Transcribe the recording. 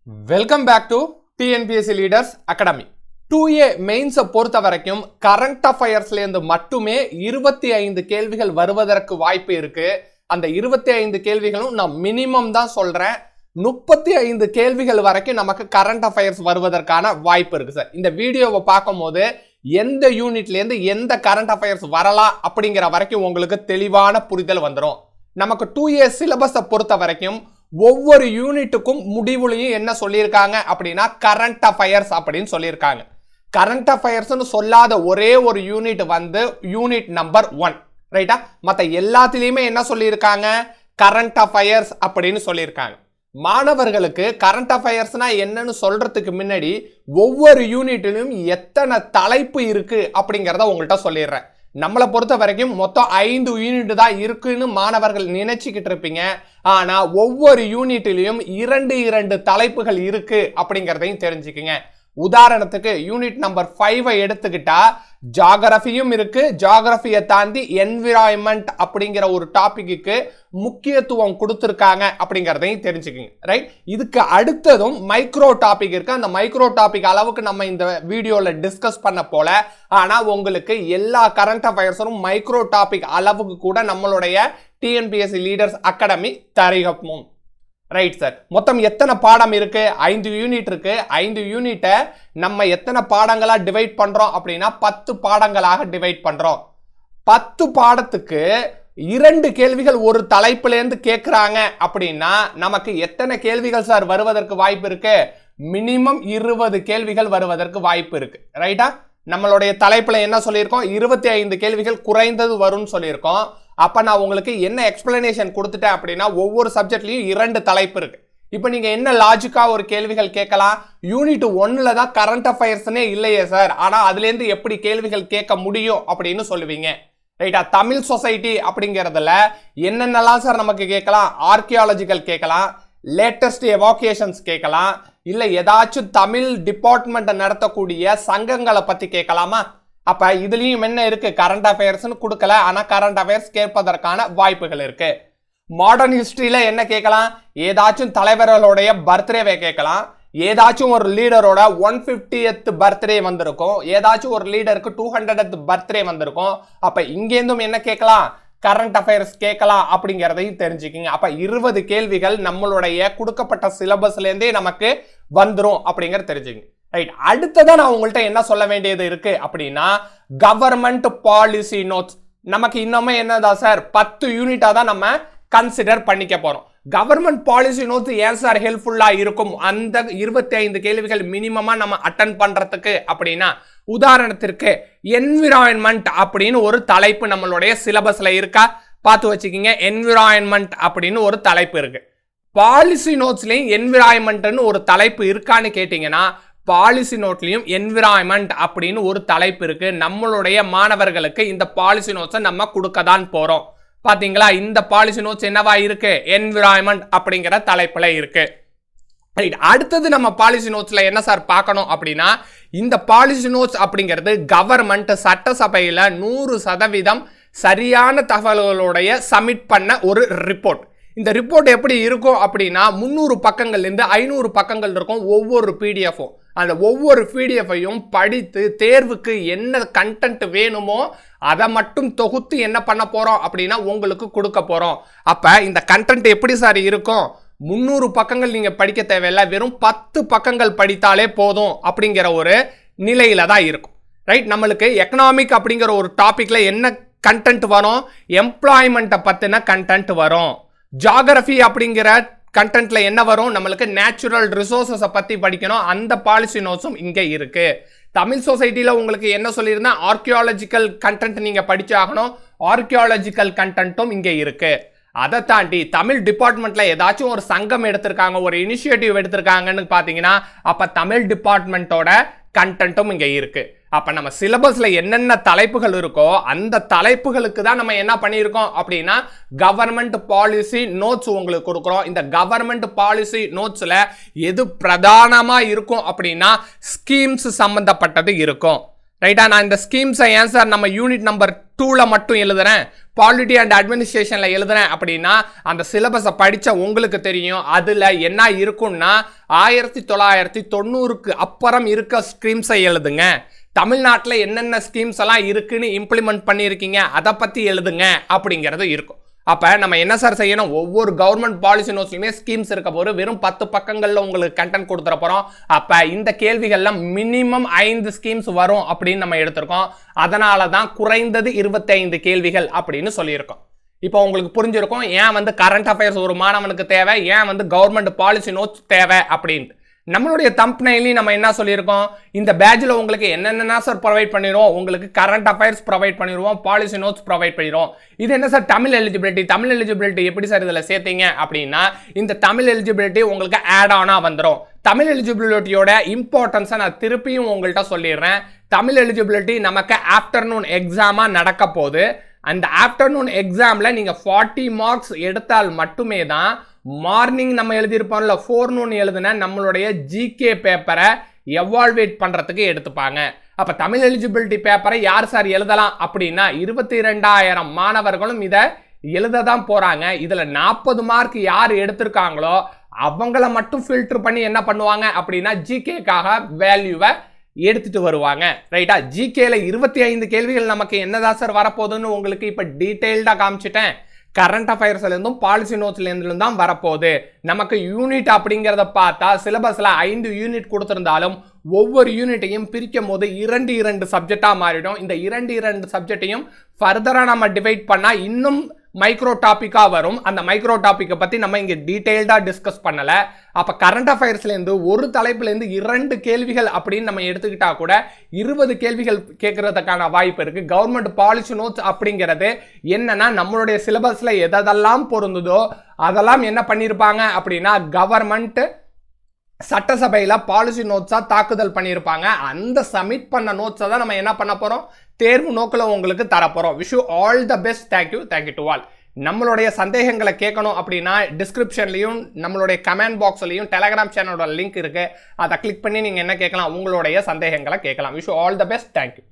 Welcome back to TNPSC leaders academy. 2A மெயின்ஸை பொறுத்த வரைக்கும் கரண்ட் அஃபயர்ஸ்லேருந்து மட்டுமே 25 கேள்விகள் வருவதற்கு வாய்ப்பு இருக்கு. அந்த 25 கேள்விகளும் நான் மினிமம் தான் சொல்றேன். 35 கேள்விகள் வரைக்கும் நமக்கு கரண்ட் அஃபயர்ஸ் வருவதற்கான வாய்ப்பு இருக்கு சார். இந்த வீடியோவை பார்க்கும் போது எந்த யூனிட்லேருந்து எந்த கரண்ட் அஃபயர்ஸ் வரலாம் அப்படிங்கிற வரைக்கும் உங்களுக்கு தெளிவான புரிதல் வந்துடும். நமக்கு 2A சிலபஸை பொறுத்த வரைக்கும் ஒவ்வொரு யூனிட்டுக்கும் முடிவுலையும் என்ன சொல்லியிருக்காங்க அப்படின்னா கரண்ட் அஃபயர்ஸ் அப்படின்னு சொல்லியிருக்காங்க. கரண்ட் அஃபயர்ஸ்னு சொல்லாத ஒரே ஒரு யூனிட் வந்து யூனிட் நம்பர் 1, ரைட்டா? மற்ற எல்லாத்துலேயுமே என்ன சொல்லியிருக்காங்க? கரண்ட் அஃபயர்ஸ் அப்படின்னு சொல்லியிருக்காங்க. மாணவர்களுக்கு கரண்ட் அஃபயர்ஸ்னா என்னன்னு சொல்றதுக்கு முன்னாடி ஒவ்வொரு யூனிட்லையும் எத்தனை தலைப்பு இருக்கு அப்படிங்கிறத உங்கள்கிட்ட சொல்லிடுறேன். நம்மளை பொறுத்த வரைக்கும் மொத்தம் 5 யூனிட் தான் இருக்குன்னு மாணவர்கள் நினைச்சுக்கிட்டு இருப்பீங்க. ஆனா ஒவ்வொரு யூனிட்லயும் 2 தலைப்புகள் இருக்கு அப்படிங்கிறதையும் தெரிஞ்சுக்குங்க. உதாரணத்துக்கு யூனிட் நம்பர் 5 எடுத்துக்கிட்டா ஜியோகிராஃபியும் இருக்கு. ஜியோகிராஃபியை தாண்டி என்விரான்மெண்ட் அப்படிங்கிற ஒரு டாபிக்கு முக்கியத்துவம் கொடுத்துருக்காங்க அப்படிங்கிறதையும் தெரிஞ்சுக்குங்க, ரைட்? இதுக்கு அடுத்ததும் மைக்ரோ டாபிக் இருக்கு. அந்த மைக்ரோ டாபிக் அளவுக்கு நம்ம இந்த வீடியோல டிஸ்கஸ் பண்ண போல, ஆனா உங்களுக்கு எல்லா கரண்ட் அஃபயர்ஸும் மைக்ரோ டாபிக் அளவுக்கு கூட நம்மளுடைய டிஎன்பிஎஸ்சி லீடர்ஸ் அகாடமி தருகிறோம். Right sir. மொத்தம் எத்தனை பாடம் இருக்கு? 5 யூனிட் இருக்கு. 5 யூனிட்டை நம்ம எத்தனை பாடங்களா டிவைட் பண்றோம் அப்படின்னா 10 பாடங்களாக டிவைட் பண்றோம். 10 பாடத்துக்கு 2 கேள்விகள் ஒரு தலைப்புல இருந்து கேட்கிறாங்க அப்படின்னா நமக்கு எத்தனை கேள்விகள் சார் வருவதற்கு வாய்ப்பு இருக்கு? மினிமம் 20 கேள்விகள் வருவதற்கு வாய்ப்பு இருக்கு, ரைட்டா? நம்மளுடைய தலைப்புல என்ன சொல்லியிருக்கோம்? 25 கேள்விகள் குறைந்தது வரும்னு சொல்லியிருக்கோம். அப்ப நான் உங்களுக்கு என்ன எக்ஸ்பிளனேஷன் கொடுத்துட்டேன் அப்படின்னா ஒவ்வொரு சப்ஜெக்ட்லயும் 2 தலைப்பு இருக்கு. இப்ப நீங்க என்ன லாஜிக்கா ஒரு கேள்விகள் கேட்கலாம், யூனிட் 1ல தான் கரண்ட் அஃபயர்ஸ்னே இல்லையே சார், ஆனா அதுல இருந்து எப்படி கேள்விகள் கேட்க முடியும் அப்படின்னு சொல்லுவீங்க, ரைட்டா? தமிழ் சொசைட்டி அப்படிங்கிறதுல என்னென்னலாம் சார் நமக்கு கேட்கலாம்? ஆர்கியாலஜிக்கல் கேட்கலாம், லேட்டஸ்ட் எவாகுவேஷன்ஸ் கேட்கலாம், இல்ல ஏதாச்சும் தமிழ் டிபார்ட்மெண்ட் நடத்தக்கூடிய சங்கங்களை பத்தி கேட்கலாமா? அப்ப இதுலயும் என்ன இருக்கு? கரண்ட் அஃபேர்ஸ்னு கொடுக்கல, ஆனா கரண்ட் அஃபேர்ஸ் கேட்பதற்கான வாய்ப்புகள் இருக்கு. மாடர்ன் ஹிஸ்டரியில என்ன கேட்கலாம்? ஏதாச்சும் தலைவர்களுடைய பர்த்டேவை கேட்கலாம், ஏதாச்சும் ஒரு லீடரோட 150th பர்த்டே வந்திருக்கும், ஏதாச்சும் ஒரு லீடருக்கு 200th பர்த்டே வந்திருக்கும். அப்ப இங்கேருந்தும் என்ன கேட்கலாம்? கரண்ட் அஃபேர்ஸ் கேட்கலாம் அப்படிங்கிறதையும் தெரிஞ்சுக்கிங்க. அப்ப 20 கேள்விகள் நம்மளுடைய கொடுக்கப்பட்ட சிலபஸ்ல இருந்தே நமக்கு வந்துரும் அப்படிங்கறது தெரிஞ்சுங்க, ரைட்? அடுத்ததான் நான் உங்கள்கிட்ட என்ன சொல்ல வேண்டியது இருக்கு அப்படின்னா கவர்மெண்ட் பாலிசி நோட்ஸ். நமக்கு இன்னுமே என்னதான் சார் 10 யூனிட்டா தான் நம்ம கன்சிடர் பண்ணிக்க போறோம். கவர்மெண்ட் பாலிசி நோட்ஸ் ஏன் சார் ஹெல்ப்ஃபுல்லா இருக்கும் அந்த 25 கேள்விகள் மினிமமா நம்ம அட்டன் பண்றதுக்கு அப்படின்னா, உதாரணத்திற்கு என்விரான்மெண்ட் அப்படின்னு ஒரு தலைப்பு நம்மளுடைய சிலபஸ்ல இருக்கா? பார்த்து வச்சுக்கிங்க. என்விரான்மெண்ட் அப்படின்னு ஒரு தலைப்பு இருக்கு. பாலிசி நோட்ஸ்லயும் என்விரான்மெண்ட்னு ஒரு தலைப்பு இருக்கான்னு கேட்டீங்கன்னா பாலிசி நோட்லயும் என்விரான்மெண்ட் அப்படின்னு ஒரு தலைப்பு இருக்கு. நம்மளுடைய மாணவர்களுக்கு இந்த பாலிசி நோட்ஸை நம்ம கொடுக்க தான் போறோம். பாத்தீங்களா? இந்த பாலிசி நோட்ஸ் என்னவா இருக்கு? என்விரான்மெண்ட் அப்படிங்கிற தலைப்புல இருக்கு. அடுத்தது நம்ம பாலிசி நோட்ஸ்ல என்ன சார் பார்க்கணும் அப்படின்னா, இந்த பாலிசி நோட்ஸ் அப்படிங்கிறது கவர்மெண்ட் சட்டசபையில 100% சரியான தகவல்களுடைய சப்மிட் பண்ண ஒரு ரிப்போர்ட். இந்த ரிப்போர்ட் எப்படி இருக்கும் அப்படின்னா 300 பக்கங்கள்ல இருந்து 500 பக்கங்கள் இருக்கும் ஒவ்வொரு பிடிஎஃப்பும். அந்த ஒவ்வொரு பிடிஎஃப்பையும் படித்து தேர்வுக்கு என்ன கண்டென்ட் வேணுமோ அதை மட்டும் தொகுத்து என்ன பண்ண போறோம் அப்படின்னா உங்களுக்கு கொடுக்க போறோம். அப்ப இந்த கண்டென்ட் எப்படி சார் இருக்கும்? 300 பக்கங்கள் நீங்க படிக்க தேவையில்லை, வெறும் 10 பக்கங்கள் படித்தாலே போதும் அப்படிங்கிற ஒரு நிலையில தான் இருக்கும், ரைட்? நம்மளுக்கு எக்கனாமிக் அப்படிங்கிற ஒரு டாபிக்ல என்ன கண்டென்ட் வரும்? எம்ப்ளாய்மெண்ட்டை பத்தின கண்டென்ட் வரும். ஜியோகிராஃபி அப்படிங்கிற கண்டென்ட்ல என்ன வரும்? நம்மளுக்கு நேச்சுரல் ரிசோர்சஸை பத்தி படிக்கணும். அந்த பாலிசி நோட்ஸும் இங்க இருக்கு. தமிழ் சொசைட்டில உங்களுக்கு என்ன சொல்லியிருந்தா ஆர்கியாலஜிக்கல் கண்டென்ட் நீங்க படிச்சாகணும். ஆர்கியாலஜிக்கல் கண்டென்ட்டும் இங்க இருக்கு. அதை தாண்டி தமிழ் டிபார்ட்மெண்ட்ல ஏதாச்சும் ஒரு சங்கம் எடுத்திருக்காங்க, ஒரு இனிஷியேட்டிவ் எடுத்திருக்காங்கன்னு பாத்தீங்கன்னா அப்ப தமிழ் டிபார்ட்மெண்ட்டோட கண்டென்ட்டும் இங்க இருக்கு. அப்ப நம்ம சிலபஸ்ல என்னென்ன தலைப்புகள் இருக்கோ அந்த தலைப்புகளுக்கு தான் நம்ம என்ன பண்ணியிருக்கோம் அப்படின்னா கவர்மெண்ட் பாலிசி நோட்ஸ் உங்களுக்கு கொடுக்குறோம். இந்த கவர்மெண்ட் பாலிசி நோட்ஸ்ல எது பிரதானமா இருக்கும் அப்படின்னா ஸ்கீம்ஸ் சம்பந்தப்பட்டது இருக்கும், ரைட்டா? நான் இந்த ஸ்கீம்ஸை ஏன் சார் நம்ம யூனிட் நம்பர் 2ல மட்டும் எழுதுறேன்? பாலிட்டி அண்ட் அட்மினிஸ்ட்ரேஷன்ல எழுதுறேன் அப்படின்னா அந்த சிலபஸை படிச்ச உங்களுக்கு தெரியும் அதுல என்ன இருக்கும்னா 1990க்கு அப்புறம் இருக்க ஸ்கீம்ஸை எழுதுங்க. தமிழ்நாட்டில் என்னென்ன ஸ்கீம்ஸ் எல்லாம் இருக்குன்னு இம்ப்ளிமெண்ட் பண்ணியிருக்கீங்க அதை பத்தி எழுதுங்க அப்படிங்கிறது இருக்கும். அப்ப நம்ம என்ன சார் செய்யணும்? ஒவ்வொரு கவர்மெண்ட் பாலிசி நோட்ஸ்லயுமே ஸ்கீம்ஸ் இருக்க போது வெறும் 10 பக்கங்கள்ல உங்களுக்கு கண்டென்ட் கொடுத்துற போறோம். அப்ப இந்த கேள்விகள்ல மினிமம் 5 ஸ்கீம்ஸ் வரும் அப்படின்னு நம்ம எடுத்திருக்கோம். அதனாலதான் குறைந்தது 25 கேள்விகள் அப்படின்னு சொல்லியிருக்கோம். இப்போ உங்களுக்கு புரிஞ்சிருக்கும் ஏன் கரண்ட் அஃபேர்ஸ் ஒரு மாணவனுக்கு தேவை, ஏன் கவர்மெண்ட் பாலிசி நோட்ஸ் தேவை அப்படின்னு. நம்மளுடைய தம்ப்நெயிலையும் நம்ம என்ன சொல்லியிருக்கோம், இந்த பேட்ச்ல உங்களுக்கு என்னென்ன சார் ப்ரொவைட் பண்ணிடுவோம், உங்களுக்கு கரண்ட் அஃபேர்ஸ் ப்ரொவைட் பண்ணிடுவோம், பாலிசி நோட்ஸ் ப்ரொவைட் பண்ணிடுவோம். இது என்ன சார் தமிழ் எலிஜிபிலிட்டி எப்படி சார் இதில் சேர்த்தீங்க அப்படின்னா இந்த தமிழ் எலிஜிபிலிட்டி உங்களுக்கு ஆட் ஆனா வந்துடும். தமிழ் எலிஜிபிலிட்டியோட இம்பார்ட்டன்ஸை நான் திருப்பியும் உங்கள்கிட்ட சொல்லிடுறேன். தமிழ் எலிஜிபிலிட்டி நமக்கு ஆஃப்டர்நூன் எக்ஸாமா நடக்க போகுது. அந்த ஆஃப்டர்நூன் எக்ஸாம்ல நீங்க 40 மார்க்ஸ் எடுத்தால் மட்டுமே தான் மார்னிங் நம்ம எழுதியிருப்போம்ல ஃபோர்நூன் எழுதுன நம்மளுடைய ஜிகே பேப்பரை எவால்வேட் பண்றதுக்கு எடுத்துப்பாங்க. அப்ப தமிழ் எலிஜிபிலிட்டி பேப்பரை யார் சார் எழுதலாம் அப்படின்னா 22,000 மாணவர்களும் இதை எழுததான் போறாங்க. இதுல 40 மார்க் யார் எடுத்திருக்காங்களோ அவங்கள மட்டும் ஃபில்டர் பண்ணி என்ன பண்ணுவாங்க அப்படின்னா ஜிகேக்காக வேல்யூவை எடுத்துட்டு வருவாங்க. ரைட்டா? ஜிகேல 25 கேள்விகள் நமக்கு என்னதான் சார் வரப்போகுதுன்னு உங்களுக்கு இப்ப டீடைல்டா காமிச்சிட்டேன். கரண்ட் அஃபேர்ஸ்ல இருந்தும் பாலிசி நோட்ஸ்ல இருந்தும் தான் வரப்போகுது. நமக்கு யூனிட் அப்படிங்கிறத பார்த்தா சிலபஸ்ல 5 யூனிட் கொடுத்திருந்தாலும் ஒவ்வொரு யூனிட்டையும் பிரிக்கும் போது 2 சப்ஜெக்டா மாறிடும். இந்த 2 சப்ஜெக்டையும் ஃபர்தரா நம்ம டிவைட் பண்ணா இன்னும் மைக்ரோ டாபிக்கா வரும். அந்த மைக்ரோ டாபிக்கை பத்தி நம்ம இங்க டீடைல்டா டிஸ்கஸ் பண்ணல. அப்ப கரண்ட் அஃபேர்ஸ்ல இருந்து ஒரு தலைப்புல இருந்து 2 கேள்விகள் அப்படின்னு நம்ம எடுத்துக்கிட்டா கூட 20 கேள்விகள் கேட்கறதுக்கான வாய்ப்பு இருக்கு. கவர்மெண்ட் பாலிசி நோட்ஸ் அப்படிங்கிறது என்னன்னா நம்மளுடைய சிலபஸ்ல எதெல்லாம் பொருந்துதோ அதெல்லாம் என்ன பண்ணிருப்பாங்க அப்படின்னா கவர்மெண்ட் சட்டசபையில பாலிசி நோட்ஸா தாக்குதல் பண்ணியிருப்பாங்க. அந்த சப்மிட் பண்ண நோட்ஸை தான் நம்ம என்ன பண்ண போறோம், தேர்வு நோக்கில் உங்களுக்கு தரப்போறோம். Wish you all the best. Thank you to all. நம்மளுடைய சந்தேகங்களை கேட்கணும் அப்படின்னா டிஸ்கிரிப்ஷன்லையும் நம்மளுடைய கமெண்ட் பாக்ஸ்லையும் டெலகிராம் சேனலோட லிங்க் இருக்கு. அதை கிளிக் பண்ணி நீங்க என்ன கேட்கலாம், உங்களுடைய சந்தேகங்களை கேட்கலாம். Wish you all the best. Thank you.